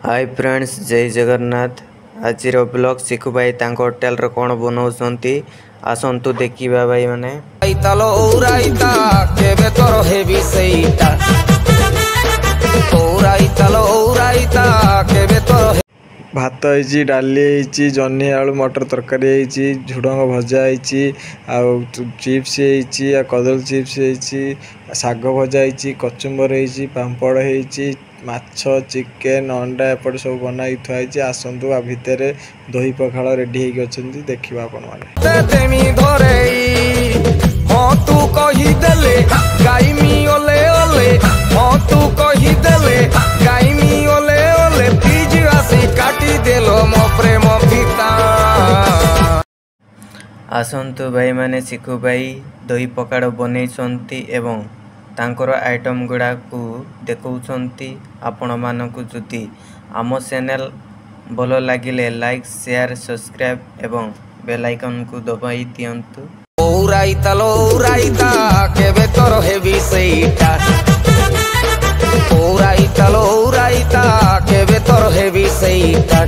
Hi friends, जय जगन्नाथ। आज blog Shikhu भाई तांको होटल रो कोन बनाउछंती आसंतु देखिबा भाई माने। आइतालो ओराइता केबे तोर हेबी सेइता ओराइतालो ओराइता केबे तोर भात होइची, डाली होइची, जन्नी आलू मटर तरकारी होइची, झुडंग भजा होइची, आ चिप्स होइची, आ कदल चिप्स होइची, साग भजा होइची, कचुम्बर होइची, पापड़ होइची, माछ, चिकेन, अंडा एपट सब बनाई थुआइची। आसंतु आ भितर दही पखाल रेडी हेकी अछंती, देखिबा आपण माने। तेमी धरेई हो तू कहि देले गाइमी ओले ओले हो तू कहि देले गाइमी ओले ओले प्लीज आसी काटी देलो मो प्रेम पिता। आसंतु भाई माने शिखु भाई दही पकाड़ बनैछंती एवं तांकर आइटम गुड़ा को देखौछंती। आपण मानकु जदि आम चैनल भलो लागिले लाइक, शेयर, सब्सक्राइब एवं बेल आइकन को दबाई दियंतु। ओराइतालो ओराइता केबे तोर हेबी सेइता ओराइतालो ओराइता केबे तोर हेबी सेइता।